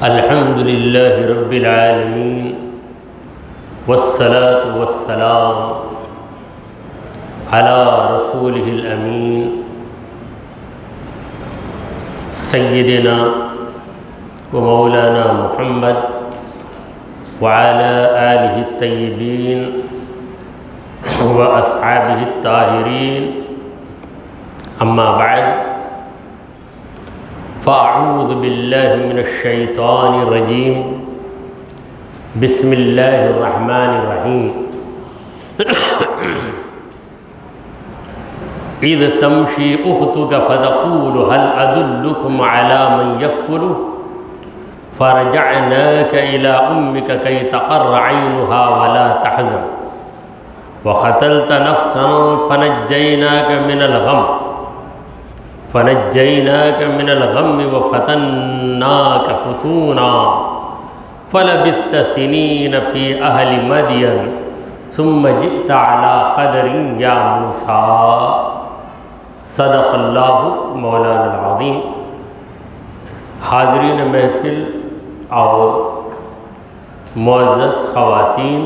الحمد للہ رب العالمین والصلاة والسلام علی رسولہ الامین سیدنا و مولانا محمد وعلى آلہ الطیبین و اصحابہ الطاہرین اما بعد فاعوذ باللہ من الشیطان الرجیم بسم اللہ الرحمن الرحیم اذ تمشی اختک فتقول هل ادلکم علی من یکفله فرجعناک الى امک کی تقر عینها ولا تحزن وقتلت نفسا فنجیناک من الغم وفتناک فتونا فلبثت سنین فی اہل مدین ثم جئت على قدر یا موسیٰ صدق اللہ مولانا العظیم۔ حاضرین محفل اور معزز خواتین،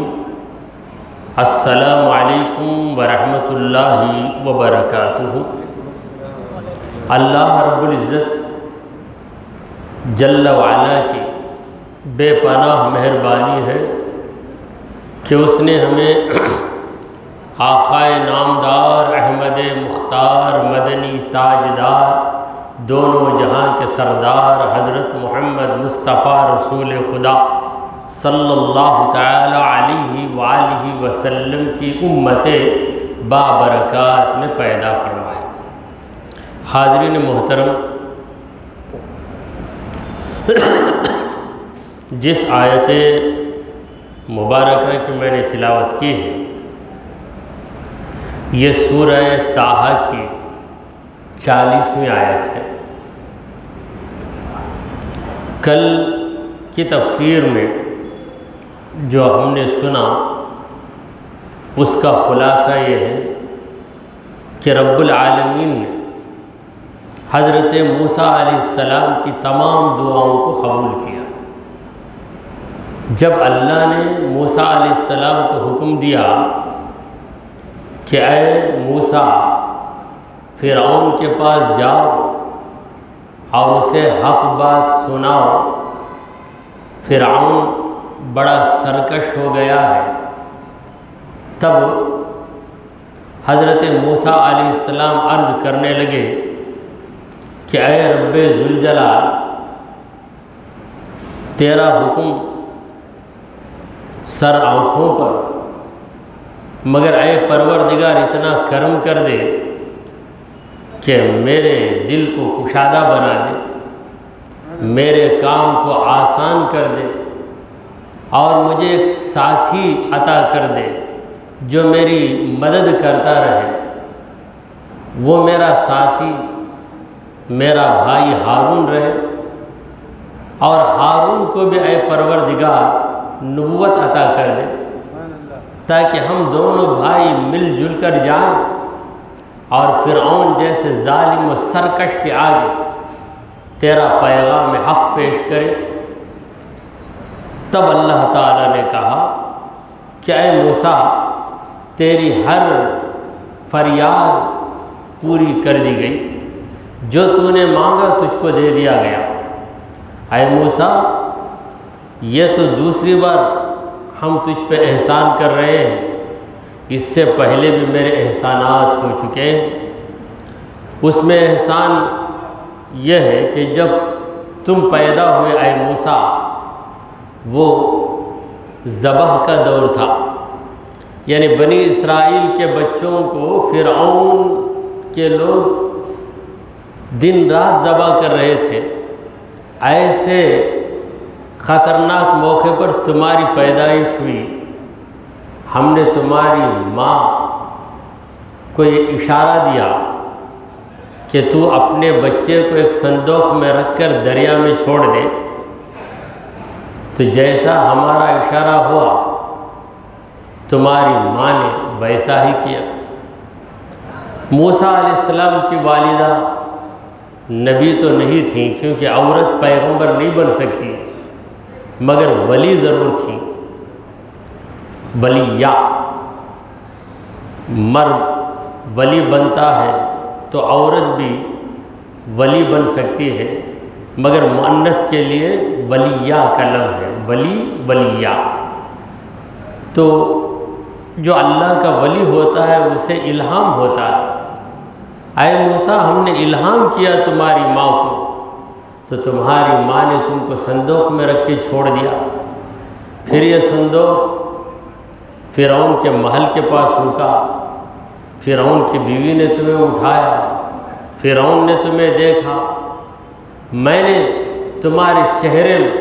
السلام علیکم ورحمۃ اللہ وبرکاتہ۔ اللہ رب العزت جل وعلا کی بے پناہ مہربانی ہے کہ اس نے ہمیں آقائے نامدار احمد مختار مدنی تاجدار دونوں جہاں کے سردار حضرت محمد مصطفیٰ رسول خدا صلی اللہ تعالی علیہ وآلہ وسلم کی امت بابرکات میں پیدا فرمایا۔ حاضرین محترم، جس آیت مبارکہ کی میں نے تلاوت کی ہے یہ سورہ طٰہٰ کی 40ویں آیت ہے۔ کل کی تفسیر میں جو ہم نے سنا اس کا خلاصہ یہ ہے کہ رب العالمین نے حضرت موسیٰ علیہ السلام کی تمام دعاؤں کو قبول کیا۔ جب اللہ نے موسیٰ علیہ السلام کو حکم دیا کہ اے موسیٰ فرعون کے پاس جاؤ اور اسے حق بات سناؤ، فرعون بڑا سرکش ہو گیا ہے، تب حضرت موسیٰ علیہ السلام عرض کرنے لگے کہ اے رب ذوالجلال، تیرا حکم سر آنکھوں پر، مگر اے پروردگار اتنا کرم کر دے کہ میرے دل کو کشادہ بنا دے، میرے کام کو آسان کر دے، اور مجھے ایک ساتھی عطا کر دے جو میری مدد کرتا رہے۔ وہ میرا ساتھی میرا بھائی ہارون رہے، اور ہارون کو بھی اے پروردگار نبوت عطا کر دے تاکہ ہم دونوں بھائی مل جل کر جائیں اور فرعون جیسے ظالم و سرکش کے آگے تیرا پیغام حق پیش کرے۔ تب اللہ تعالیٰ نے کہا کہ اے موسیٰ، تیری ہر فریاد پوری کر دی گئی، جو تو نے مانگا تجھ کو دے دیا گیا۔ اے موسیٰ، یہ تو دوسری بار ہم تجھ پہ احسان کر رہے ہیں، اس سے پہلے بھی میرے احسانات ہو چکے ہیں۔ اس میں احسان یہ ہے کہ جب تم پیدا ہوئے اے موسیٰ، وہ ذبح کا دور تھا، یعنی بنی اسرائیل کے بچوں کو فرعون کے لوگ دن رات ذبح کر رہے تھے۔ ایسے خطرناک موقع پر تمہاری پیدائش ہوئی، ہم نے تمہاری ماں کو یہ اشارہ دیا کہ تو اپنے بچے کو ایک صندوق میں رکھ کر دریا میں چھوڑ دے، تو جیسا ہمارا اشارہ ہوا تمہاری ماں نے ویسا ہی کیا۔ موسیٰ علیہ السلام کی والدہ نبی تو نہیں تھیں، کیونکہ عورت پیغمبر نہیں بن سکتی، مگر ولی ضرور تھیں، ولیہ۔ مرد ولی بنتا ہے تو عورت بھی ولی بن سکتی ہے، مگر مؤنث کے لیے ولیہ کا لفظ ہے، ولی ولیہ۔ تو جو اللہ کا ولی ہوتا ہے اسے الہام ہوتا ہے۔ اے موسیٰ، ہم نے الہام کیا تمہاری ماں کو، تو تمہاری ماں نے تم کو صندوق میں رکھ کے چھوڑ دیا۔ پھر یہ صندوق فرعون کے محل کے پاس رکا، فرعون کی بیوی نے تمہیں اٹھایا، فرعون نے تمہیں دیکھا، میں نے تمہارے چہرے میں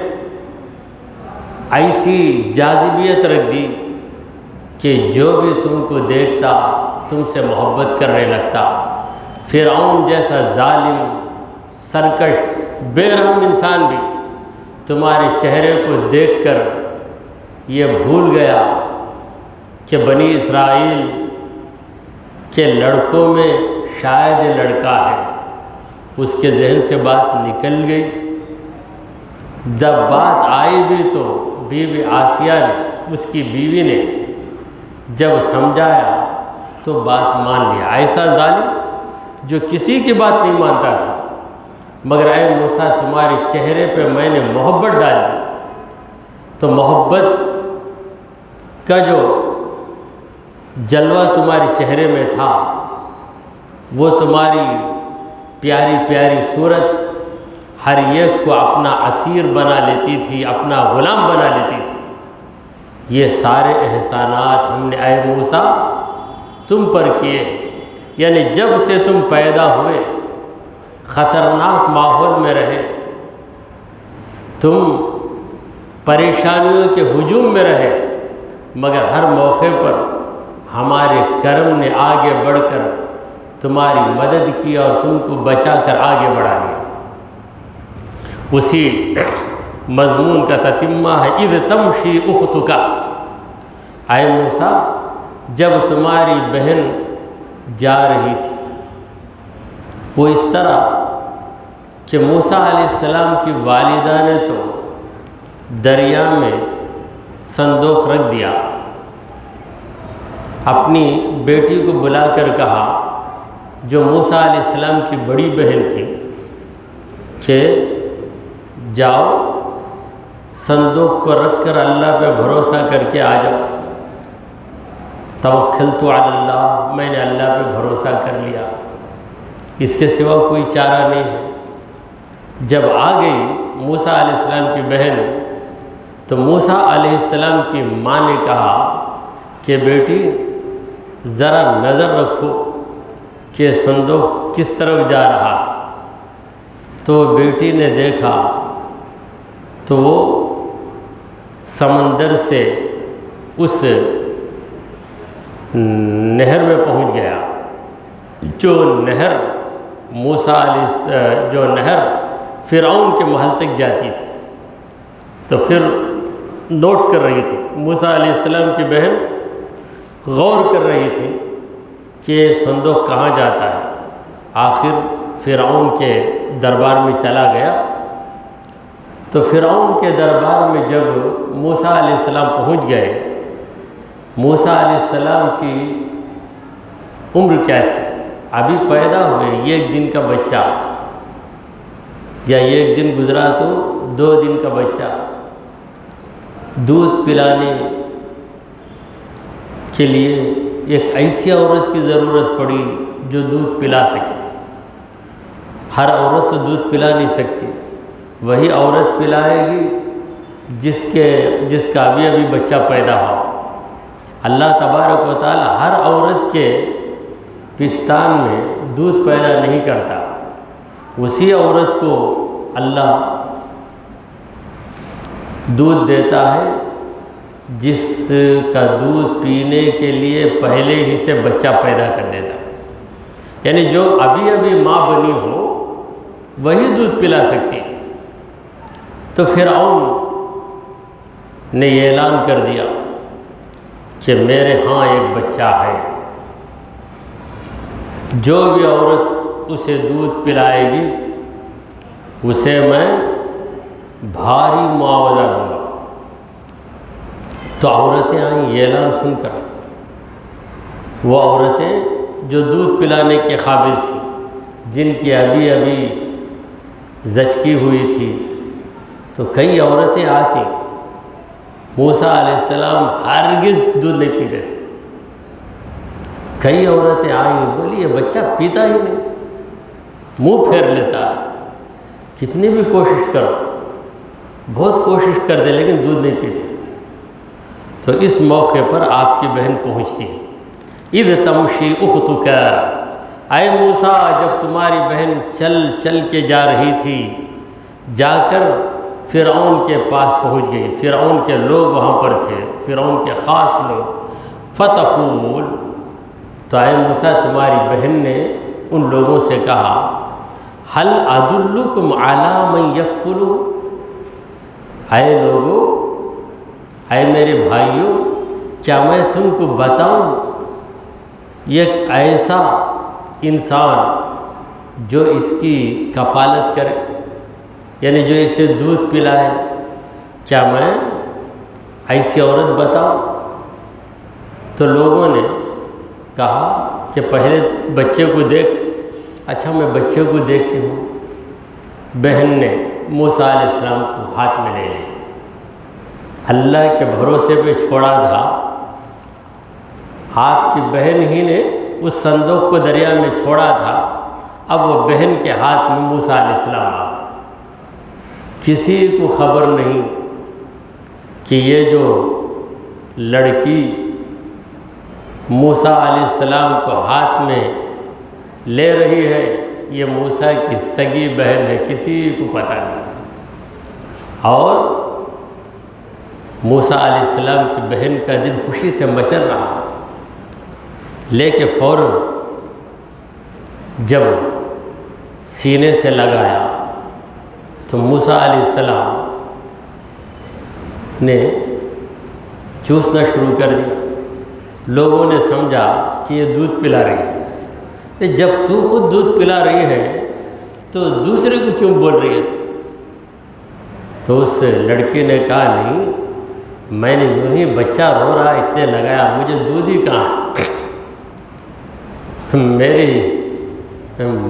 ایسی جاذبیت رکھ دی کہ جو بھی تم کو دیکھتا تم سے محبت کرنے لگتا۔ فرعون جیسا ظالم، سرکش، بے رحم انسان بھی تمہارے چہرے کو دیکھ کر یہ بھول گیا کہ بنی اسرائیل کے لڑکوں میں شاید یہ لڑکا ہے، اس کے ذہن سے بات نکل گئی۔ جب بات آئی بھی تو بی بی آسیہ نے، اس کی بیوی نے جب سمجھایا تو بات مان لیا۔ ایسا ظالم جو کسی کی بات نہیں مانتا تھا، مگر اے موسیٰ تمہارے چہرے پہ میں نے محبت ڈال دی، تو محبت کا جو جلوہ تمہارے چہرے میں تھا، وہ تمہاری پیاری پیاری صورت ہر ایک کو اپنا اسیر بنا لیتی تھی، اپنا غلام بنا لیتی تھی۔ یہ سارے احسانات ہم نے اے موسیٰ تم پر کیے، یعنی جب سے تم پیدا ہوئے خطرناک ماحول میں رہے، تم پریشانیوں کے ہجوم میں رہے، مگر ہر موقع پر ہمارے کرم نے آگے بڑھ کر تمہاری مدد کی اور تم کو بچا کر آگے بڑھا لیا۔ اسی مضمون کا تتمہ ہے اذ تمشی اختک، اے موسیٰ جب تمہاری بہن جا رہی تھی، وہ اس طرح کہ موسیٰ علیہ السلام کی والدہ نے تو دریا میں صندوق رکھ دیا، اپنی بیٹی کو بلا کر کہا جو موسیٰ علیہ السلام کی بڑی بہن تھی کہ جاؤ صندوق کو رکھ کر اللہ پہ بھروسہ کر کے آ جاؤ۔ توکلت علی اللہ، میں نے اللہ پہ بھروسہ کر لیا، اس کے سوا کوئی چارہ نہیں ہے۔ جب آ گئی موسیٰ علیہ السلام کی بہن، تو موسیٰ علیہ السلام کی ماں نے کہا کہ بیٹی ذرا نظر رکھو کہ صندوق کس طرف جا رہا۔ تو بیٹی نے دیکھا تو وہ سمندر سے اس نہر میں پہنچ گیا، جو نہر جو نہر فرعون کے محل تک جاتی تھی۔ تو پھر نوٹ کر رہی تھی موسیٰ علیہ السلام کی بہن، غور کر رہی تھی کہ صندوق کہاں جاتا ہے۔ آخر فرعون کے دربار میں چلا گیا، تو فرعون کے دربار میں جب موسیٰ علیہ السلام پہنچ گئے، موسیٰ علیہ السلام کی عمر کیا تھی؟ ابھی پیدا ہوئے، ایک دن کا بچہ، یا ایک دن گزرا تو 2 دن کا بچہ، دودھ پلانے کے لیے ایک ایسی عورت کی ضرورت پڑی جو دودھ پلا سکے۔ ہر عورت تو دودھ پلا نہیں سکتی، وہی عورت پلائے گی جس کا ابھی بچہ پیدا ہو۔ اللہ تبارک و تعالی ہر عورت کے پستان میں دودھ پیدا نہیں کرتا، اسی عورت کو اللہ دودھ دیتا ہے جس کا دودھ پینے کے لیے پہلے ہی سے بچہ پیدا کر دیتا ہے، یعنی جو ابھی ماں بنی ہو وہی دودھ پلا سکتی ہے۔ تو فرعون نے یہ اعلان کر دیا کہ میرے ہاں ایک بچہ ہے، جو بھی عورت اسے دودھ پلائے گی اسے میں بھاری معاوضہ دوں گا۔ تو عورتیں آئیں یہ اعلان سن کر، وہ عورتیں جو دودھ پلانے کے قابل تھیں، جن کی ابھی زچگی ہوئی تھی، تو کئی عورتیں آتی۔ موسیٰ علیہ السلام ہرگز دودھ نہیں پیتے تھے۔ کئی عورتیں آئیں، بولی یہ بچہ پیتا ہی نہیں، منہ پھیر لیتا ہے، کتنی بھی کوشش کرو، بہت کوشش کر دے لیکن دودھ نہیں پیتے۔ تو اس موقع پر آپ کی بہن پہنچتی، اذ تمشی اختک، اے موسیٰ جب تمہاری بہن چل چل کے جا رہی تھی، جا کر فرعون کے پاس پہنچ گئی، فرعون کے لوگ وہاں پر تھے، فرعون کے خاص لوگ، فتقول، تو اے موسیٰ تمہاری بہن نے ان لوگوں سے کہا، هل ادلکم علی من یکفل، اے لوگو، اے میرے بھائیوں، کیا میں تم کو بتاؤں ایک ایسا انسان جو اس کی کفالت کرے، یعنی جو اسے دودھ پلائے، کیا میں ایسی عورت بتاؤں؟ تو لوگوں نے کہا کہ پہلے بچے کو دیکھ۔ اچھا میں بچے کو دیکھتی ہوں۔ بہن نے موسیٰ علیہ السلام کو ہاتھ میں لے لیا، اللہ کے بھروسے پہ چھوڑا تھا، آپ کی بہن ہی نے اس صندوق کو دریا میں چھوڑا تھا، اب وہ بہن کے ہاتھ میں موسیٰ علیہ السلام آ گئے۔ کسی کو خبر نہیں کہ یہ جو لڑکی موسیٰ علیہ السلام کو ہاتھ میں لے رہی ہے یہ موسیٰ کی سگی بہن ہے، کسی کو پتہ نہیں۔ اور موسیٰ علیہ السلام کی بہن کا دل خوشی سے مچل رہا، لیکن فوراً جب سینے سے لگایا تو موسیٰ علیہ السلام نے چوسنا شروع کر دیا۔ لوگوں نے سمجھا کہ یہ دودھ پلا رہی ہے، جب تو خود دودھ پلا رہی ہے تو دوسرے کو کیوں بول رہی ہے؟ تو اس لڑکی نے کہا نہیں، میں نے یوں ہی بچہ رو رہا اس لیے لگایا، مجھے دودھ ہی کہاں ہے،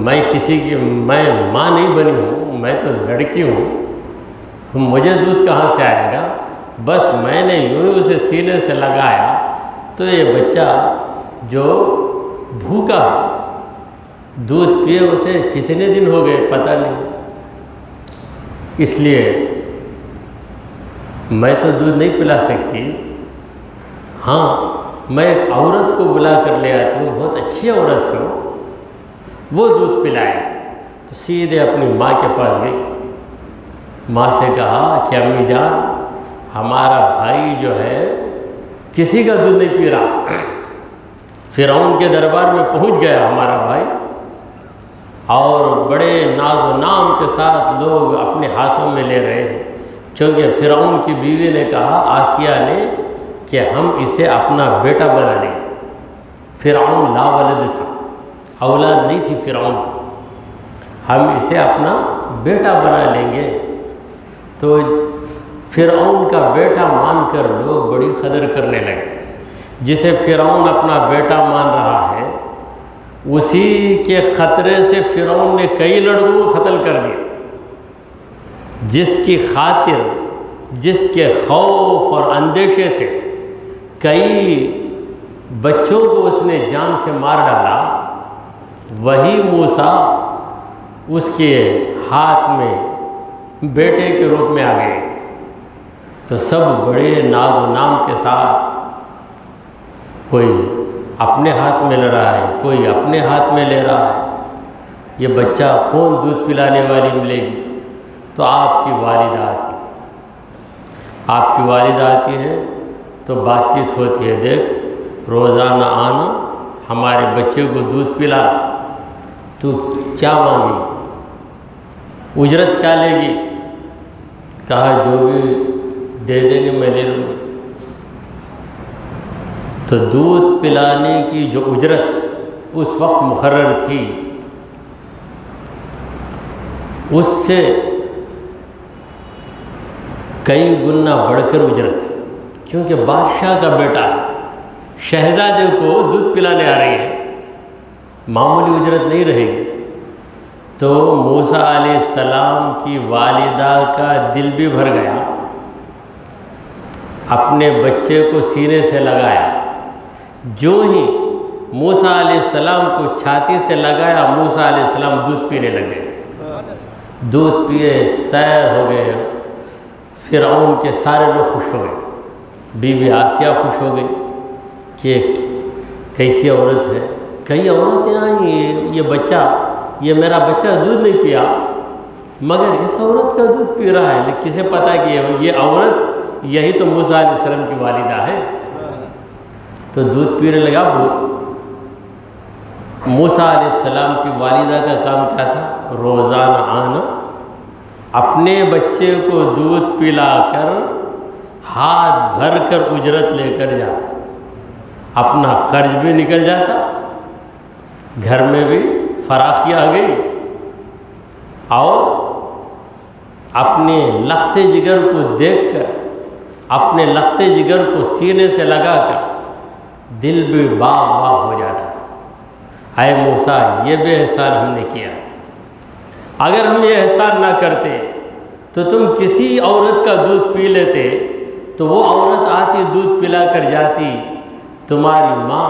میں کسی کی میں ماں نہیں بنی ہوں، میں تو لڑکی ہوں، مجھے دودھ کہاں سے آئے گا؟ بس میں نے یوں ہی اسے سینے سے لگایا تو یہ بچہ جو بھوکا دودھ پیے اسے کتنے دن ہو گئے پتہ نہیں، اس لیے میں تو دودھ نہیں پلا سکتی، ہاں میں ایک عورت کو بلا کر لے آتی ہوں، بہت اچھی عورت ہے وہ دودھ پلائے۔ تو سیدھے اپنی ماں کے پاس گئی، ماں سے کہا کہ امی جان ہمارا بھائی جو ہے کسی کا دودھ نہیں پی رہا، فرعون کے دربار میں پہنچ گیا ہمارا بھائی، اور بڑے ناز و نام کے ساتھ لوگ اپنے ہاتھوں میں لے رہے ہیں، کیونکہ فرعون کی بیوی نے کہا آسیہ نے کہ ہم اسے اپنا بیٹا بنا لیں۔ فرعون لا ولد تھا، اولاد نہیں تھی فرعون، ہم اسے اپنا بیٹا بنا لیں گے۔ تو فرعون کا بیٹا مان کر لوگ بڑی قدر کرنے لگے، جسے فرعون اپنا بیٹا مان رہا ہے اسی کے خطرے سے فرعون نے کئی لڑکوں کو قتل کر دیا، جس کی خاطر، جس کے خوف اور اندیشے سے کئی بچوں کو اس نے جان سے مار ڈالا، وہی موسیٰ اس کے ہاتھ میں بیٹے کے روپ میں آ گئے۔ تو سب بڑے ناز و نام کے ساتھ، کوئی اپنے ہاتھ میں لے رہا ہے، کوئی اپنے ہاتھ میں لے رہا ہے، یہ بچہ کون دودھ پلانے والی ملے گی؟ تو آپ کی والدہ آتی، آپ کی والدہ آتی ہے تو بات چیت ہوتی ہے، دیکھ روزانہ آنا، ہمارے بچے کو دودھ پلا، تو کیا مانگی، اجرت کیا لے گی؟ کہا جو بھی دے دیں گے میں لے لوں گی۔ تو دودھ پلانے کی جو اجرت اس وقت مقرر تھی اس سے کئی گنا بڑھ کر اجرت، کیونکہ بادشاہ کا بیٹا ہے، شہزادے کو دودھ پلانے آ رہی ہے، معمولی اجرت نہیں رہے گی۔ تو موسیٰ علیہ السلام کی والدہ کا دل بھی بھر گیا، اپنے بچے کو سینے سے لگایا، جو ہی موسیٰ علیہ السلام کو چھاتی سے لگایا، موسیٰ علیہ السلام دودھ پینے لگے، دودھ پیے، سیر ہو گئے، فرعون کے سارے لوگ خوش ہو گئے، بی بی آسیہ خوش ہو گئی کہ کیسی عورت ہے، کئی عورتیں آئیں، یہ بچہ، یہ میرا بچہ دودھ نہیں پیا، مگر اس عورت کا دودھ پی رہا ہے، لیکن کسے پتا کہ یہ عورت یہی تو موسیٰ علیہ السلام کی والدہ ہے۔ تو دودھ پینے لگا۔ وہ موسیٰ علیہ السلام کی والدہ کا کام کیا تھا؟ روزانہ آنا، اپنے بچے کو دودھ پلا کر ہاتھ بھر کر اجرت لے کر جا، اپنا قرض بھی نکل جاتا، گھر میں بھی فراخی آ گئی، اور اپنے لخت جگر کو دیکھ کر، اپنے لخت جگر کو سینے سے لگا کر دل بھی باغ باغ ہو جاتا تھا۔ اے موسیٰ، یہ بے احسان ہم نے کیا، اگر ہم یہ احسان نہ کرتے تو تم کسی عورت کا دودھ پی لیتے، تو وہ عورت آتی دودھ پلا کر جاتی، تمہاری ماں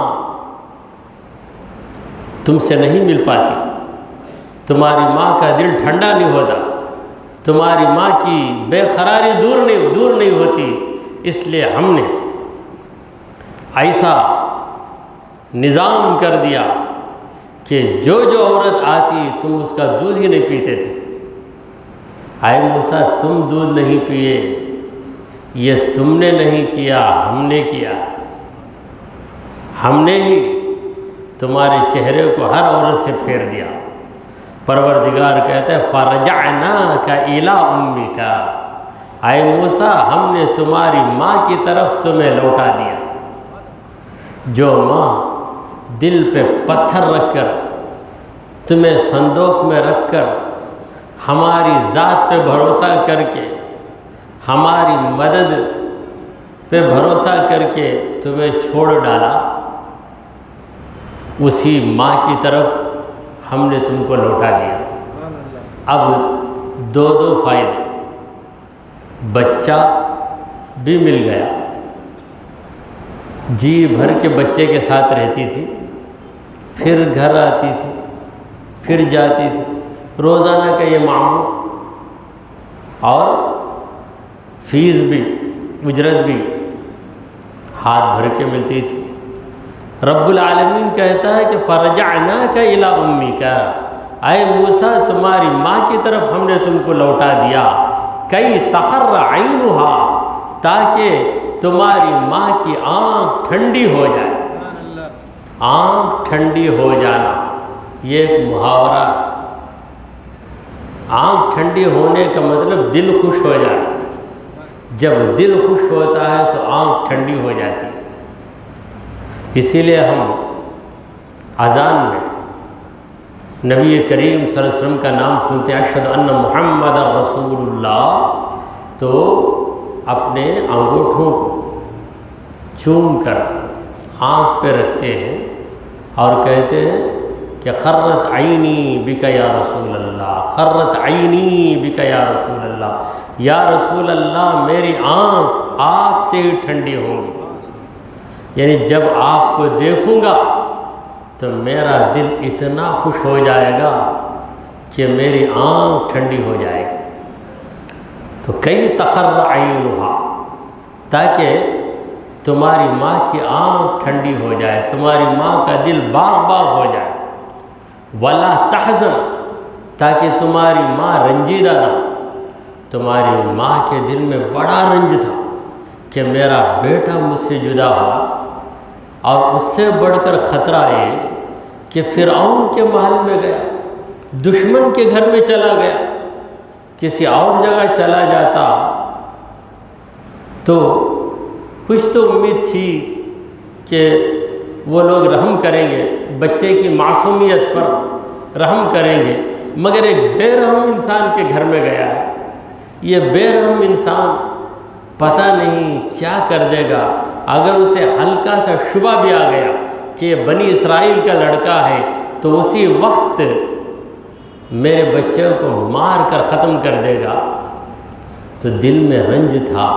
تم سے نہیں مل پاتی، تمہاری ماں کا دل ٹھنڈا نہیں ہوتا، تمہاری ماں کی بے قراری دور نہیں ہوتی، اس لیے ہم نے ایسا نظام کر دیا کہ جو عورت آتی تم اس کا دودھ ہی نہیں پیتے تھے۔ اے موسیٰ، تم دودھ نہیں پیے، یہ تم نے نہیں کیا، ہم نے کیا، ہم نے ہی تمہارے چہرے کو ہر عورت سے پھیر دیا۔ پروردگار کہتا ہے فَرَجَعْنَاكَ إِلَىٰ أُمِّكَ، اے موسیٰ، ہم نے تمہاری ماں کی طرف تمہیں لوٹا دیا۔ جو ماں دل پہ پتھر رکھ کر، تمہیں صندوق میں رکھ کر، ہماری ذات پہ بھروسہ کر کے، ہماری مدد پہ بھروسہ کر کے تمہیں چھوڑ ڈالا، اسی ماں کی طرف ہم نے تم کو لوٹا دیا۔ اب دو فائدے، بچہ بھی مل گیا، جی بھر کے بچے کے ساتھ رہتی تھی، پھر گھر آتی تھی، پھر جاتی تھی، روزانہ کا یہ معمول، اور فیس بھی، اجرت بھی ہاتھ بھر کے ملتی تھی۔ رب العالمین کہتا ہے کہ فَرَجَعْنَاكَ إِلَىٰ أُمِّكَ، اے موسیٰ، تمہاری ماں کی طرف ہم نے تم کو لوٹا دیا، کئی تقر عینها، تاکہ تمہاری ماں کی آنکھ ٹھنڈی ہو جائے۔ آنکھ ٹھنڈی ہو جانا یہ ایک محاورہ، آنکھ ٹھنڈی ہونے کا مطلب دل خوش ہو جانا، جب دل خوش ہوتا ہے تو آنکھ ٹھنڈی ہو جاتی ہے۔ اسی لیے ہم اذان میں نبی کریم صلی اللہ علیہ وسلم کا نام سنتے ہیں، اشہد ان محمد رسول اللہ، تو اپنے انگوٹھوں کو چوم کر آنکھ پہ رکھتے ہیں اور کہتے ہیں کہ قرت عینی بک یا رسول اللہ، قرت عینی بک یا رسول اللہ، یا رسول اللہ میری آنکھ آپ سے ہی ٹھنڈی ہوگی، یعنی جب آپ کو دیکھوں گا تو میرا دل اتنا خوش ہو جائے گا کہ میری آنکھ ٹھنڈی ہو جائے گی۔ تو کئی تقر عینھا، تاکہ تمہاری ماں کی آنکھ ٹھنڈی ہو جائے، تمہاری ماں کا دل باغ باغ ہو جائے، ولا تحزن، تاکہ تمہاری ماں رنجیدہ نہ ہو۔ تمہاری ماں کے دل میں بڑا رنج تھا کہ میرا بیٹا مجھ سے جدا ہوا، اور اس سے بڑھ کر خطرہ ہے کہ فرعون کے محل میں گیا، دشمن کے گھر میں چلا گیا، کسی اور جگہ چلا جاتا تو کچھ تو امید تھی کہ وہ لوگ رحم کریں گے، بچے کی معصومیت پر رحم کریں گے، مگر ایک بے رحم انسان کے گھر میں گیا ہے، یہ بے رحم انسان پتہ نہیں کیا کر دے گا۔ اگر اسے ہلکا سا شبہ بھی آ گیا کہ یہ بنی اسرائیل کا لڑکا ہے تو اسی وقت میرے بچے کو مار کر ختم کر دے گا۔ تو دل میں رنج تھا،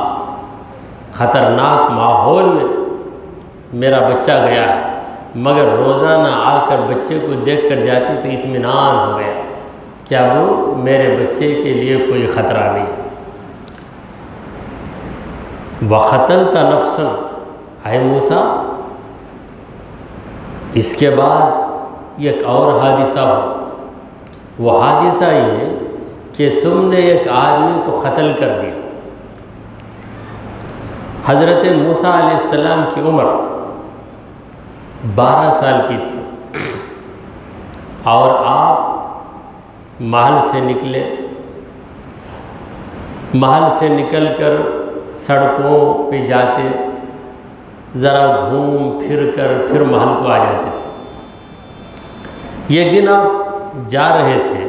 خطرناک ماحول میں میرا بچہ گیا ہے، مگر روزانہ آ کر بچے کو دیکھ کر جاتی تو اطمینان ہو گیا کہ اب میرے بچے کے لیے کوئی خطرہ نہیں۔ وَقَتَلْتَ نَفْسًا، اے موسیٰ، اس کے بعد ایک اور حادثہ ہو، وہ حادثہ یہ کہ تم نے ایک آدمی کو قتل کر دیا۔ حضرت موسیٰ علیہ السلام کی عمر 12 سال کی تھی، اور آپ محل سے نکلے، محل سے نکل کر سڑکوں پہ جاتے، ذرا گھوم پھر کر پھر محل کو آ جاتے۔ ایک دن آپ جا رہے تھے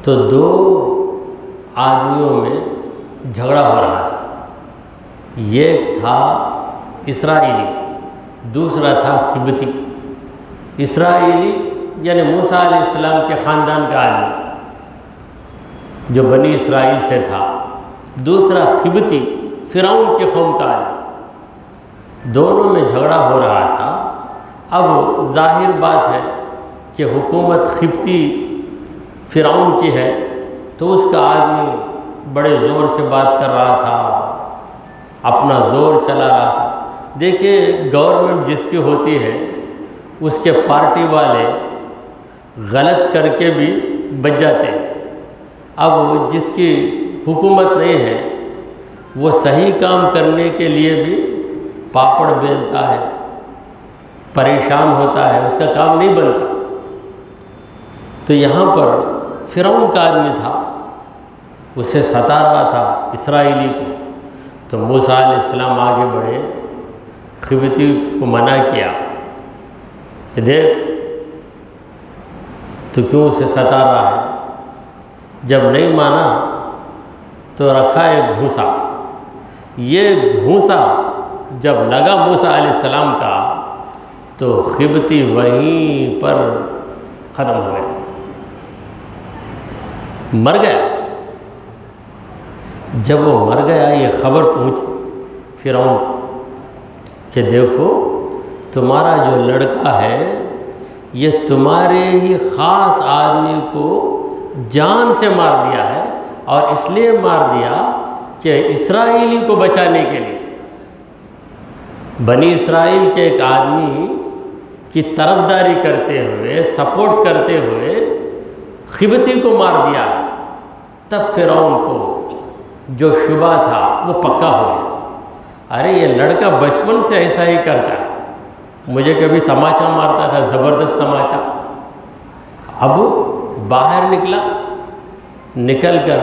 تو 2 آدمیوں میں جھگڑا ہو رہا تھا، ایک تھا اسرائیلی، دوسرا تھا قبطی۔ اسرائیلی یعنی موسیٰ علیہ السلام کے خاندان کا آدمی جو بنی اسرائیل سے تھا، دوسرا قبطی فرعون کی قوم کا آدمی، دونوں میں جھگڑا ہو رہا تھا۔ اب ظاہر بات ہے کہ حکومت قبطی فرعون کی ہے تو اس کا آدمی بڑے زور سے بات کر رہا تھا، اپنا زور چلا رہا تھا۔ دیکھیے گورنمنٹ جس کی ہوتی ہے اس کے پارٹی والے غلط کر کے بھی بچ جاتے ہیں۔ اب جس کی حکومت نہیں ہے وہ صحیح کام کرنے کے لیے بھی پاپڑ بیلتا ہے، پریشان ہوتا ہے، اس کا کام نہیں بنتا۔ تو یہاں پر فرعون کا آدمی تھا، اسے ستا رہا تھا اسرائیلی کو۔ تو موسیٰ علیہ السلام آگے بڑھے، قبطی کو منع کیا کہ دیکھ تو کیوں اسے ستا رہا ہے؟ جب نہیں مانا تو رکھا ایک گھونسا، یہ گھونسا جب لگا موسیٰ علیہ السلام کا تو قبطی وہیں پر ختم ہو گیا، مر گیا۔ جب وہ مر گیا یہ خبر پہنچی فرعون کہ دیکھو تمہارا جو لڑکا ہے یہ تمہارے ہی خاص آدمی کو جان سے مار دیا ہے، اور اس لیے مار دیا کہ اسرائیلی کو بچانے کے لیے بنی اسرائیل کے ایک آدمی کی طرفداری کرتے ہوئے، سپورٹ کرتے ہوئے قبطی کو مار دیا ہے۔ تب فرعون کو جو شبہ تھا وہ پکا ہو گیا، ارے یہ لڑکا بچپن سے ایسا ہی کرتا ہے، مجھے کبھی تماچا مارتا تھا، زبردست تماچا۔ اب باہر نکلا، نکل کر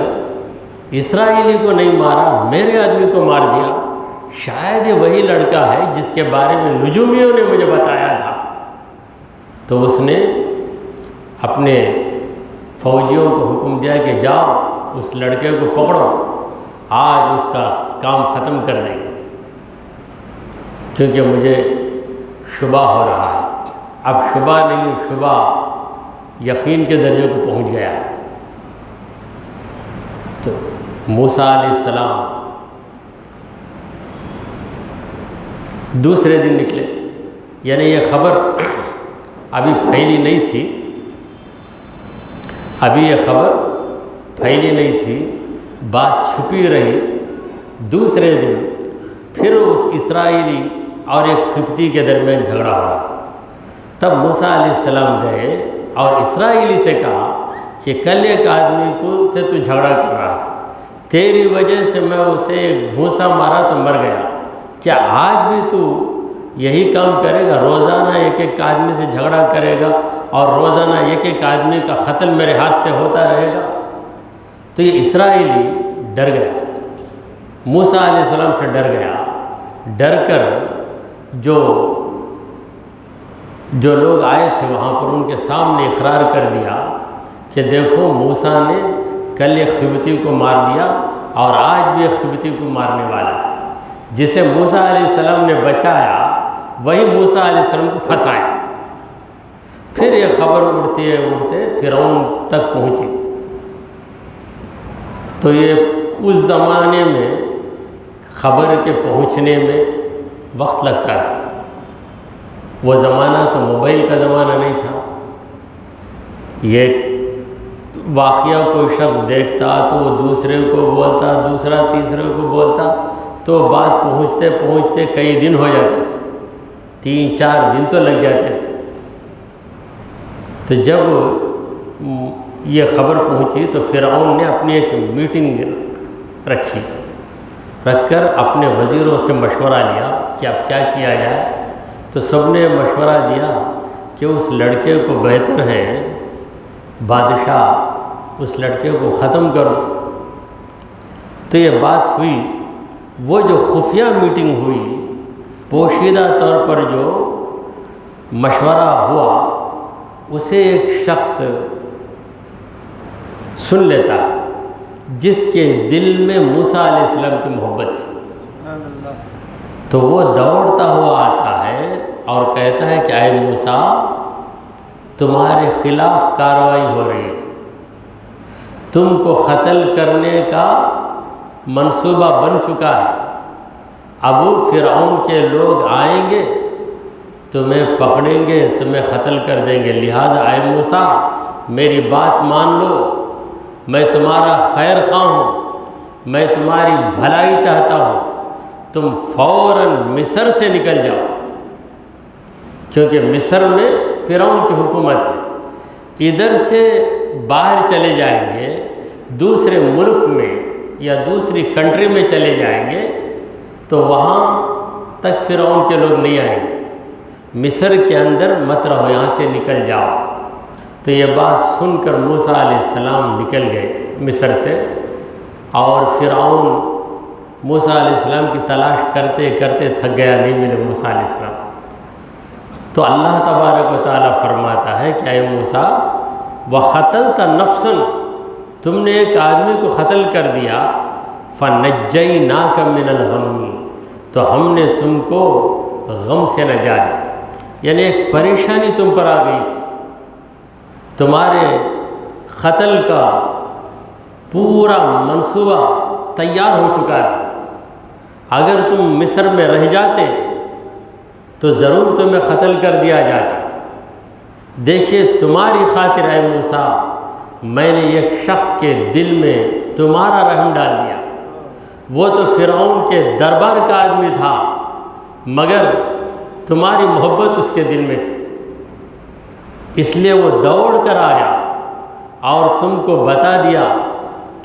اسرائیلی کو نہیں مارا، میرے آدمی کو مار دیا، شاید یہ وہی لڑکا ہے جس کے بارے میں نجومیوں نے مجھے بتایا تھا۔ تو اس نے اپنے فوجیوں کو حکم دیا کہ جاؤ اس لڑکے کو پکڑو، آج اس کا کام ختم کر دیں گے، کیونکہ مجھے شبہ ہو رہا ہے۔ اب شبہ نہیں، شبہ یقین کے درجے کو پہنچ گیا ہے۔ تو موسیٰ علیہ السلام دوسرے دن نکلے، یعنی یہ خبر ابھی پھیلی نہیں تھی، بات چھپی رہی۔ دوسرے دن پھر اس اسرائیلی اور ایک قبطی کے درمیان جھگڑا ہو رہا تھا۔ تب موسیٰ علیہ السلام گئے اور اسرائیلی سے کہا کہ کل ایک آدمی کو سے تو جھگڑا کر رہا تھا، تیری وجہ سے میں اسے ایک گھونسا مارا تو مر گیا، کیا آج بھی تو یہی کام کرے گا؟ روزانہ ایک ایک آدمی سے جھگڑا کرے گا اور روزانہ ایک ایک آدمی کا قتل میرے ہاتھ سے ہوتا رہے گا؟ تو یہ اسرائیلی ڈر گیا، موسیٰ علیہ السلام سے ڈر گیا، ڈر کر جو لوگ آئے تھے وہاں پر ان کے سامنے اقرار کر دیا کہ دیکھو موسیٰ نے کل ایک قبطی کو مار دیا اور آج بھی ایک قبطی کو مارنے والا ہے، جسے موسیٰ علیہ السلام نے بچایا وہی موسیٰ علیہ السلام کو پھنسایا۔ پھر یہ خبر اڑتے فرعون تک پہنچی۔ تو یہ اس زمانے میں خبر کے پہنچنے میں وقت لگتا تھا، وہ زمانہ تو موبائل کا زمانہ نہیں تھا۔ یہ واقعہ کوئی شخص دیکھتا تو وہ دوسرے کو بولتا، دوسرا تیسرے کو بولتا، تو بات پہنچتے پہنچتے کئی دن ہو جاتے تھے، 3-4 دن تو لگ جاتے تھے۔ تو جب یہ خبر پہنچی تو فرعون نے اپنی ایک میٹنگ رکھ کر اپنے وزیروں سے مشورہ لیا کہ اب کیا کیا جائے۔ تو سب نے مشورہ دیا کہ اس لڑکے کو بہتر ہے بادشاہ اس لڑکے کو ختم کرو۔ تو یہ بات ہوئی، وہ جو خفیہ میٹنگ ہوئی، پوشیدہ طور پر جو مشورہ ہوا، اسے ایک شخص سن لیتا ہے جس کے دل میں موسیٰ علیہ السلام کی محبت تھی۔ تو وہ دوڑتا ہوا آتا ہے اور کہتا ہے کہ اے موسیٰ، تمہارے خلاف کارروائی ہو رہی ہے، تم کو قتل کرنے کا منصوبہ بن چکا ہے، اب فرعون کے لوگ آئیں گے، تمہیں پکڑیں گے، تمہیں قتل کر دیں گے، لہٰذا اے موسیٰ میری بات مان لو، میں تمہارا خیر خواہ ہوں، میں تمہاری بھلائی چاہتا ہوں، تم فوراً مصر سے نکل جاؤ، کیونکہ مصر میں فرعون کی حکومت ہے، ادھر سے باہر چلے جائیں گے، دوسرے ملک میں یا دوسری کنٹری میں چلے جائیں گے تو وہاں تک فرعون کے لوگ نہیں آئیں گے، مصر کے اندر مت رہو، یہاں سے نکل جاؤ۔ تو یہ بات سن کر موسیٰ علیہ السلام نکل گئے مصر سے، اور فرعون موسیٰ علیہ السلام کی تلاش کرتے کرتے تھک گیا، نہیں ملے موسیٰ علیہ السلام۔ تو اللہ تبارک و تعالیٰ فرماتا ہے کہ اے موسیٰ وَقَتَلْتَ نَفْسًا، تم نے ایک آدمی کو قتل کر دیا، فَنَجَّيْنَاكَ مِنَ الْغَمِّ، تو ہم نے تم کو غم سے نجات دی، یعنی ایک پریشانی تم پر آ گئی تھی، تمہارے قتل کا پورا منصوبہ تیار ہو چکا تھا، اگر تم مصر میں رہ جاتے تو ضرور تمہیں قتل کر دیا جاتا۔ دیکھیے تمہاری خاطر اے موسیٰ میں نے ایک شخص کے دل میں تمہارا رحم ڈال دیا، وہ تو فرعون کے دربار کا آدمی تھا مگر تمہاری محبت اس کے دل میں تھی، اس لیے وہ دوڑ کر آیا اور تم کو بتا دیا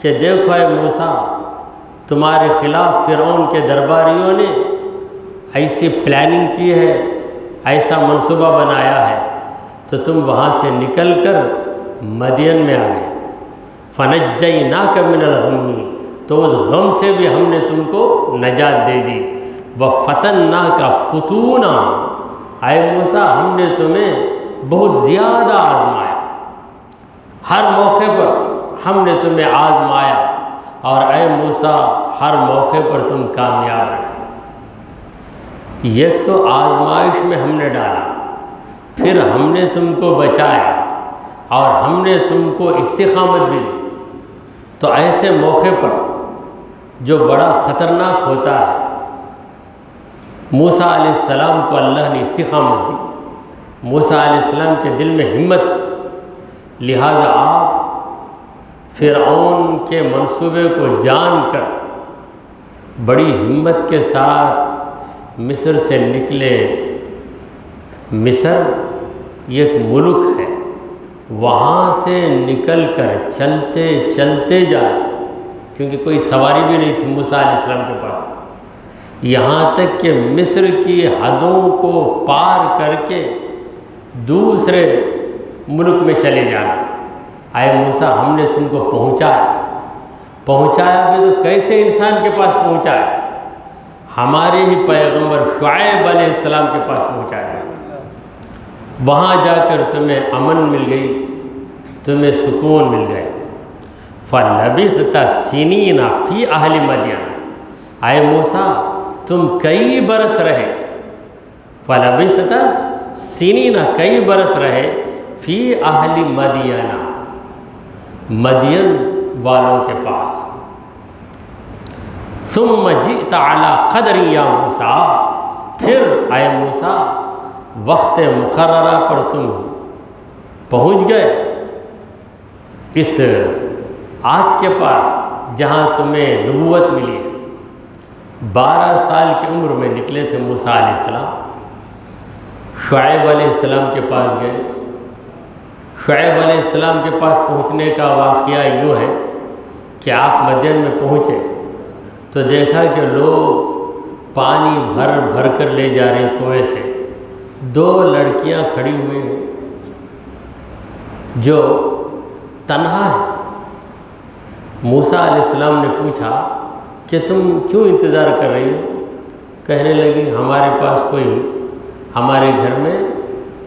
کہ دیکھو اے موسیٰ تمہارے خلاف فرعون کے درباریوں نے ایسی پلاننگ کی ہے، ایسا منصوبہ بنایا ہے، تو تم وہاں سے نکل کر مدین میں آ گئے، فَنَجَّيْنَاكَ مِنَ الْغَمِّ، تو اس غم سے بھی ہم نے تم کو نجات دے دی، وَفَتَنَّاكَ فُتُونًا، اے موسیٰ ہم نے تمہیں بہت زیادہ آزمایا، ہر موقع پر ہم نے تمہیں آزمایا، اور اے موسیٰ ہر موقع پر تم کامیاب رہے۔ یہ تو آزمائش میں ہم نے ڈالا، پھر ہم نے تم کو بچایا اور ہم نے تم کو استقامت بھی دی۔ تو ایسے موقع پر جو بڑا خطرناک ہوتا ہے، موسیٰ علیہ السلام کو اللہ نے استقامت دی، موسیٰ علیہ السلام کے دل میں ہمت، لہٰذا آپ فرعون کے منصوبے کو جان کر بڑی ہمت کے ساتھ مصر سے نکلے۔ مصر ایک ملک ہے، وہاں سے نکل کر چلتے چلتے جائے، کیونکہ کوئی سواری بھی نہیں تھی موسیٰ علیہ السلام کے پاس، یہاں تک کہ مصر کی حدوں کو پار کر کے دوسرے ملک میں چلے جانا۔ اے موسیٰ ہم نے تم کو پہنچایا بھی تو کیسے انسان کے پاس پہنچایا؟ ہمارے ہی پیغمبر شعیب علیہ السلام کے پاس پہنچایا، وہاں جا کر تمہیں امن مل گئی، تمہیں سکون مل گئے۔ فَلَبِثْتَ سِنِينَ فِي أَهْلِ مَدْيَنَ، اے موسیٰ تم کئی برس رہے، فَلَبِثْتَ سِنِينَ کئی برس رہے، فی اہل مدینہ مدین والوں کے پاس۔ ثم جئت علی قدر یا موسیٰ، پھر اے موسیٰ وقت مقررہ پر تم پہنچ گئے اس آگ کے پاس جہاں تمہیں نبوت ملی ہے۔ 12 سال کی عمر میں نکلے تھے موسیٰ علیہ السلام، شعیب علیہ السلام کے پاس گئے۔ شعیب علیہ السلام کے پاس پہنچنے کا واقعہ یوں ہے کہ آپ مدین میں پہنچے تو دیکھا کہ لوگ پانی بھر بھر کر لے جا رہے ہیں کنویں سے۔ 2 لڑکیاں کھڑی ہوئی ہیں جو تنہا ہے۔ موسیٰ علیہ السلام نے پوچھا کہ تم کیوں انتظار کر رہی ہو؟ کہنے لگی ہمارے گھر میں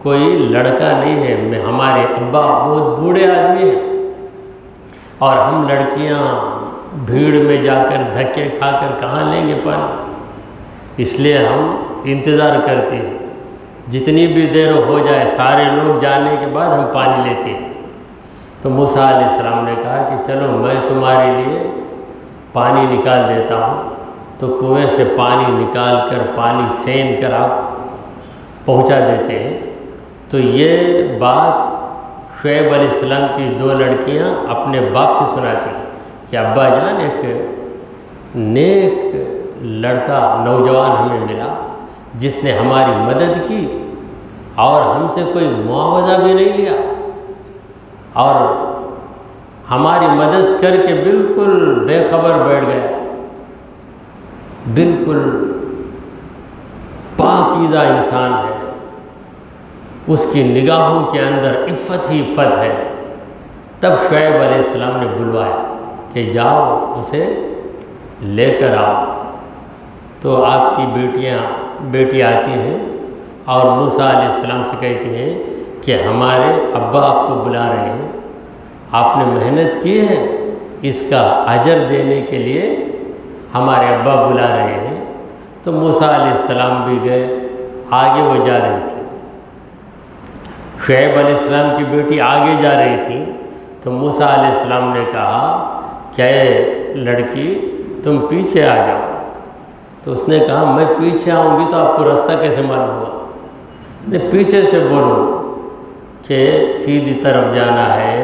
کوئی لڑکا نہیں ہے، ہمارے ابا بہت بوڑھے آدمی ہیں اور ہم لڑکیاں بھیڑ میں جا کر دھکے کھا کر کہاں لیں گے پانی، اس لیے ہم انتظار کرتے ہیں، جتنی بھی دیر ہو جائے سارے لوگ جانے کے بعد ہم پانی لیتے ہیں۔ تو موسیٰ علیہ السلام نے کہا کہ چلو میں تمہارے لیے پانی نکال دیتا ہوں۔ تو کنویں سے پانی نکال کر پانی سین کر آپ پہنچا دیتے ہیں۔ تو یہ بات شعیب علیہ السلام کی 2 لڑکیاں اپنے باپ سے سناتی ہیں کہ ابا جان ایک نیک لڑکا نوجوان ہمیں ملا جس نے ہماری مدد کی اور ہم سے کوئی معاوضہ بھی نہیں لیا اور ہماری مدد کر کے بالکل بے خبر بیٹھ گیا، بالکل پاکیزہ انسان ہے، اس کی نگاہوں کے اندر عفت ہی عفت ہے۔ تب شعیب علیہ السلام نے بلوایا کہ جاؤ اسے لے کر آؤ۔ تو آپ کی بیٹی آتی ہیں اور موسیٰ علیہ السلام سے کہتی ہیں کہ ہمارے ابا آپ کو بلا رہے ہیں، آپ نے محنت کی ہے، اس کا اجر دینے کے لیے ہمارے ابا بلا رہے ہیں۔ تو موسیٰ علیہ السلام بھی گئے، آگے وہ جا رہی تھی، شعیب علیہ السلام کی بیٹی آگے جا رہی تھی۔ تو موسیٰ علیہ السلام نے کہا کہ اے لڑکی تم پیچھے آ جاؤ۔ تو اس نے کہا میں پیچھے آؤں گی تو آپ کو راستہ کیسے معلوم ہوگا؟ میں پیچھے سے بولوں کہ سیدھی طرف جانا ہے،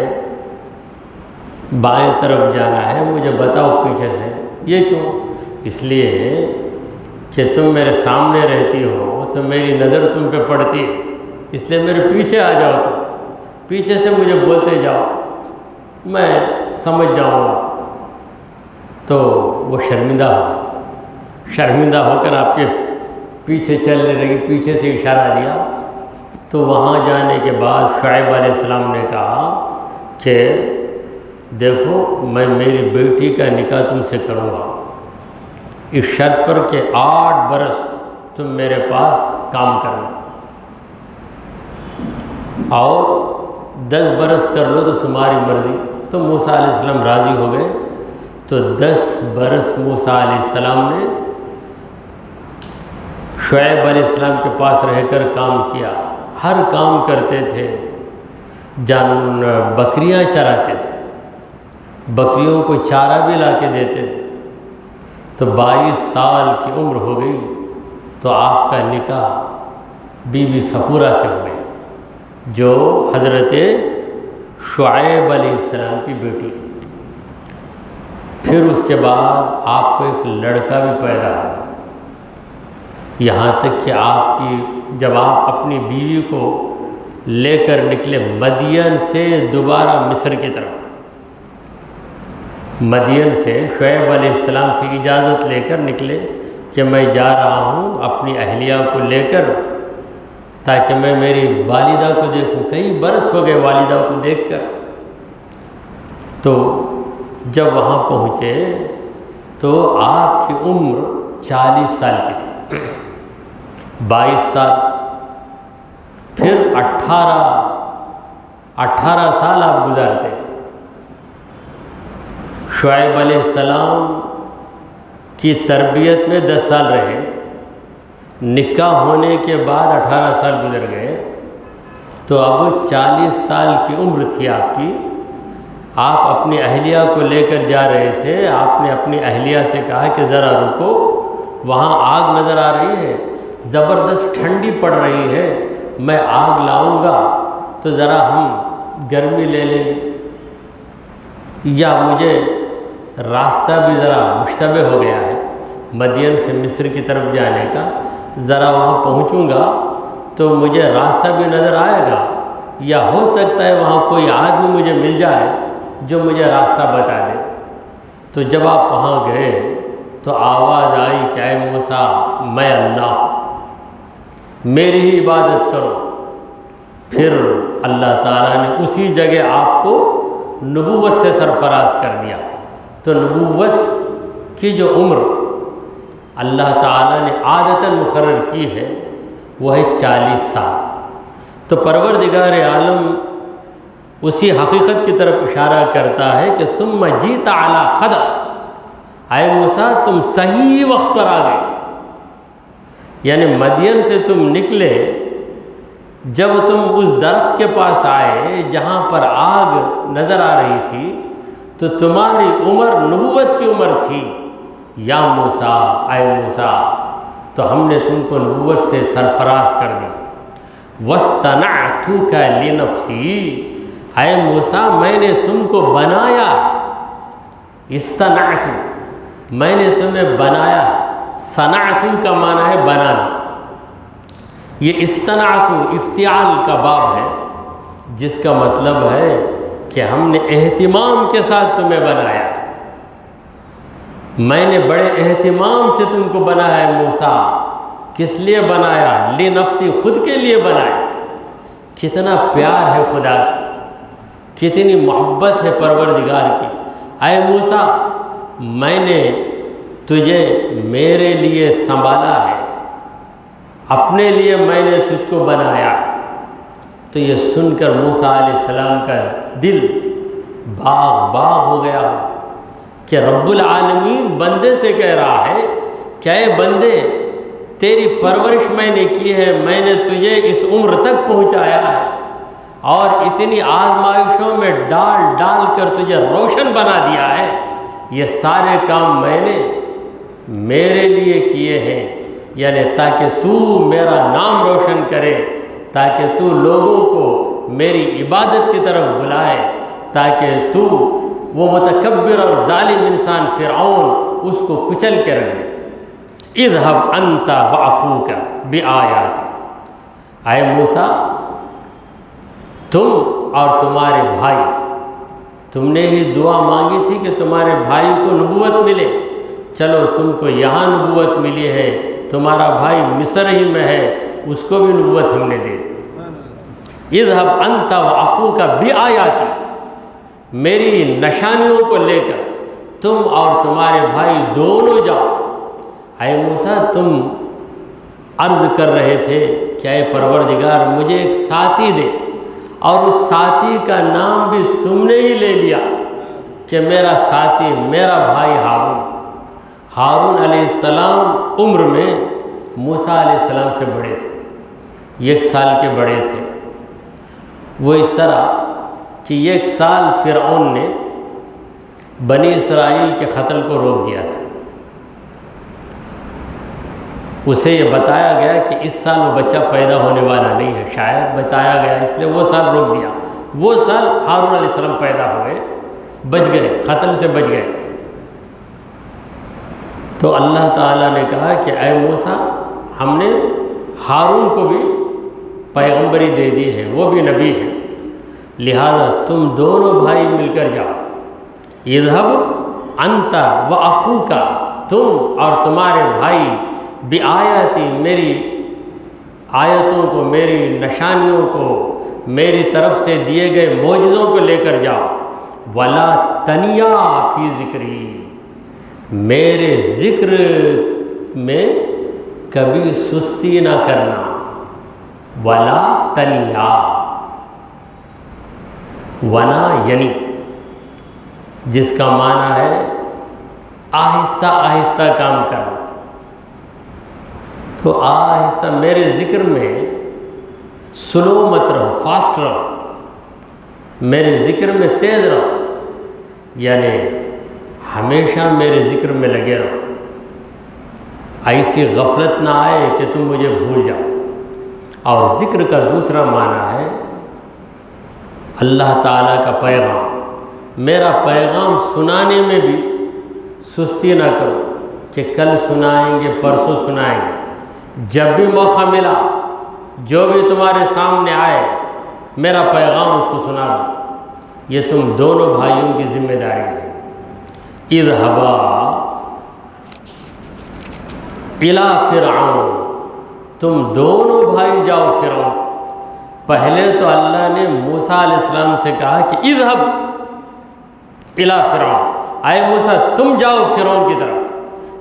بائیں طرف جانا ہے، مجھے بتاؤ پیچھے سے۔ یہ کیوں؟ اس لیے کہ تم میرے سامنے رہتی ہو تو میری نظر تم پہ پڑتی ہے، اس لیے میرے پیچھے آ جاؤ، تو پیچھے سے مجھے بولتے جاؤ، میں سمجھ جاؤں گا۔ تو وہ شرمندہ ہو کر آپ کے پیچھے چلنے لگی، پیچھے سے اشارہ دیا۔ تو وہاں جانے کے بعد شعیب علیہ السلام نے کہا کہ دیکھو میں میری بیٹی کا نکاح تم سے کروں گا اس شرط پر کہ 8 برس تم میرے پاس کام کرنا، اور 10 برس کر لو تو تمہاری مرضی۔ تو موسیٰ علیہ السلام راضی ہو گئے۔ تو 10 برس موسیٰ علیہ السلام نے شعیب علیہ السلام کے پاس رہ کر کام کیا، ہر کام کرتے تھے، بکریاں چراتے تھے، بکریوں کو چارہ بھی لا کے دیتے تھے۔ تو 22 سال کی عمر ہو گئی تو آپ کا نکاح بی بی صفورہ سے ہو گیا جو حضرت شعیب علیہ السلام کی بیٹی۔ پھر اس کے بعد آپ کو ایک لڑکا بھی پیدا ہوا، یہاں تک کہ جب آپ اپنی بیوی کو لے کر نکلے مدین سے دوبارہ مصر کی طرف، مدین سے شعیب علیہ السلام سے اجازت لے کر نکلے کہ میں جا رہا ہوں اپنی اہلیہ کو لے کر تاکہ میں میری والدہ کو دیکھوں، کئی برس ہو گئے والدہ کو دیکھ کر۔ تو جب وہاں پہنچے تو آپ کی عمر 40 سال کی تھی، 22 سال، پھر 18 سال آپ گزارتے. شعیب علیہ السلام کی تربیت میں 10 سال رہے، نکاح ہونے کے بعد 18 سال گزر گئے، تو اب 40 سال کی عمر تھی آپ کی. آپ اپنی اہلیہ کو لے کر جا رہے تھے. آپ نے اپنی اہلیہ سے کہا کہ ذرا رکو، وہاں آگ نظر آ رہی ہے، زبردست ٹھنڈی پڑ رہی ہے، میں آگ لاؤں گا تو ذرا ہم گرمی لے لیں گے، یا مجھے راستہ بھی ذرا مشتبہ ہو گیا ہے مدین سے مصر کی طرف جانے کا، ذرا وہاں پہنچوں گا تو مجھے راستہ بھی نظر آئے گا، یا ہو سکتا ہے وہاں کوئی آدمی مجھے مل جائے جو مجھے راستہ بتا دے. تو جب آپ وہاں گئے تو آواز آئی کہ اے موسیٰ میں اللہ ہوں، میری ہی عبادت کرو. پھر اللہ تعالیٰ نے اسی جگہ آپ کو نبوت سے سرفراز کر دیا. تو نبوت کی جو عمر اللہ تعالیٰ نے عادتاً مقرر کی ہے وہ ہے 40 سال. تو پروردگار عالم اسی حقیقت کی طرف اشارہ کرتا ہے کہ ثم جیت علی قدر، اے موسیٰ تم صحیح وقت پر آ گئے. یعنی مدین سے تم نکلے، جب تم اس درخت کے پاس آئے جہاں پر آگ نظر آ رہی تھی تو تمہاری عمر نبوت کی عمر تھی. یا موسیٰ اے موسیٰ، تو ہم نے تم کو نبوت سے سرفراز کر دی. وَاسْتَنَعْتُكَ لِنَفْسِي، اے موسیٰ میں نے تم کو بنایا. استنعت، میں نے تمہیں بنایا. صنعت کا معنی ہے بنانا. یہ استنعت افتعال کا باب ہے، جس کا مطلب ہے کہ ہم نے اہتمام کے ساتھ تمہیں بنایا. میں نے بڑے اہتمام سے تم کو بنایا ہے موسیٰ. کس لیے بنایا؟ لنفسی، خود کے لیے بنایا. کتنا پیار ہے خدا، کتنی محبت ہے پروردگار کی. اے موسیٰ میں نے تجھے میرے لیے سنبھالا ہے، اپنے لیے میں نے تجھ کو بنایا. تو یہ سن کر موسیٰ علیہ السلام کا دل باغ باغ ہو گیا کہ رب العالمین بندے سے کہہ رہا ہے کہ اے بندے تیری پرورش میں نے کی ہے، میں نے تجھے اس عمر تک پہنچایا ہے اور اتنی آزمائشوں میں ڈال ڈال کر تجھے روشن بنا دیا ہے. یہ سارے کام میں نے میرے لیے کیے ہیں، یعنی تاکہ تو میرا نام روشن کرے، تاکہ تو لوگوں کو میری عبادت کی طرف بلائے، تاکہ تو وہ متکبر اور ظالم انسان فرعون اس کو کچل کے رکھ دے. اذهب انت واخوك بآیاتی، اے موسیٰ تم اور تمہارے بھائی، تم نے ہی دعا مانگی تھی کہ تمہارے بھائی کو نبوت ملے، چلو تم کو یہاں نبوت ملی ہے، تمہارا بھائی مصر ہی میں ہے، اس کو بھی نبوت ہم نے دے دی. اذهب انت واخوك بآیاتی، میری نشانیوں کو لے کر تم اور تمہارے بھائی دونوں جاؤ. اے موسیٰ تم عرض کر رہے تھے کہ اے پروردگار مجھے ایک ساتھی دے، اور اس ساتھی کا نام بھی تم نے ہی لے لیا کہ میرا ساتھی میرا بھائی ہارون. ہارون علیہ السلام عمر میں موسیٰ علیہ السلام سے بڑے تھے، 1 سال کے بڑے تھے. وہ اس طرح کہ 1 سال فرعون نے بنی اسرائیل کے قتل کو روک دیا تھا. اسے یہ بتایا گیا کہ اس سال وہ بچہ پیدا ہونے والا نہیں ہے، شاید بتایا گیا، اس لیے وہ سال روک دیا. وہ سال ہارون علیہ السلام پیدا ہوئے، بچ گئے، قتل سے بچ گئے. تو اللہ تعالیٰ نے کہا کہ اے موسیٰ ہم نے ہارون کو بھی پیغمبری دے دی ہے، وہ بھی نبی ہے، لہذا تم دونوں بھائی مل کر جاؤ. اذهب انت واخوک، تم اور تمہارے بھائی بآیاتی، میری آیتوں کو، میری نشانیوں کو، میری طرف سے دیے گئے معجزوں کو لے کر جاؤ. ولا تنیا فی ذکری، میرے ذکر میں کبھی سستی نہ کرنا. ولا تنیا، ونا یعنی، جس کا معنی ہے آہستہ آہستہ کام کرنا. تو آہستہ میرے ذکر میں سلو مت رہو، فاسٹ رہو، میرے ذکر میں تیز رہو، یعنی ہمیشہ میرے ذکر میں لگے رہو. ایسی غفلت نہ آئے کہ تم مجھے بھول جاؤ. اور ذکر کا دوسرا معنی ہے اللہ تعالیٰ کا پیغام. میرا پیغام سنانے میں بھی سستی نہ کرو کہ کل سنائیں گے، پرسوں سنائیں گے. جب بھی موقع ملا، جو بھی تمہارے سامنے آئے، میرا پیغام اس کو سنا دو. یہ تم دونوں بھائیوں کی ذمہ داری ہے. اذهبا الی فرعون، تم دونوں بھائی جاؤ فرعون. پہلے تو اللہ نے موسیٰ علیہ السلام سے کہا کہ اذهب الی فرعون، اے موسیٰ تم جاؤ فرعون کی طرف.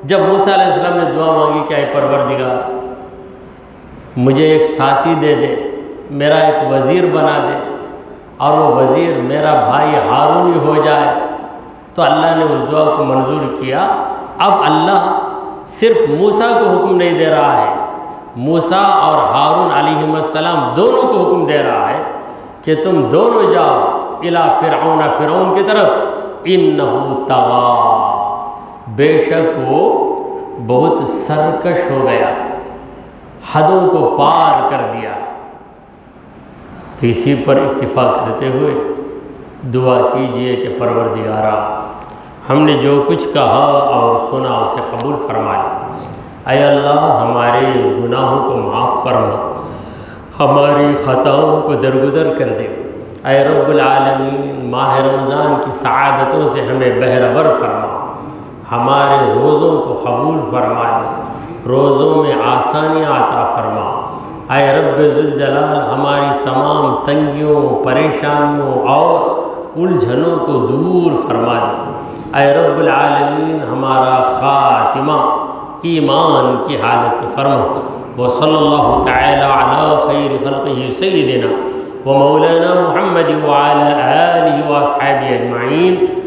جب موسیٰ علیہ السلام نے دعا مانگی کہ اے پروردگار مجھے ایک ساتھی دے دے، میرا ایک وزیر بنا دے، اور وہ وزیر میرا بھائی ہارون ہی ہو جائے، تو اللہ نے اس دعا کو منظور کیا. اب اللہ صرف موسیٰ کو حکم نہیں دے رہا ہے، موسیٰ اور ہارون علیہ السلام دونوں کو حکم دے رہا ہے کہ تم دونوں جاؤ الی فرعون، فرعون کی طرف. انہ طغی، بے شک وہ بہت سرکش ہو گیا، حدوں کو پار کر دیا. تو اسی پر اتفاق کرتے ہوئے دعا کیجئے کہ پروردگارا ہم نے جو کچھ کہا اور سنا اسے قبول فرما لے. اے اللہ ہمارے گناہوں کو معاف فرما، ہماری خطاؤں کو درگزر کر دے. اے رب العالمین ماہ رمضان کی سعادتوں سے ہمیں بہرور فرما، ہمارے روزوں کو قبول فرما دے، روزوں میں آسانیاں عطا فرما. اے رب ذوالجلال ہماری تمام تنگیوں، پریشانیوں اور الجھنوں کو دور فرما دے. اے رب العالمین ہمارا خاتمہ ایمان کی حالت میں فرما. وصلی اللہ تعالی علی خیر خلقہ سیدنا و مولانا محمد وعلی آلہ و اصحابہ اجمعین.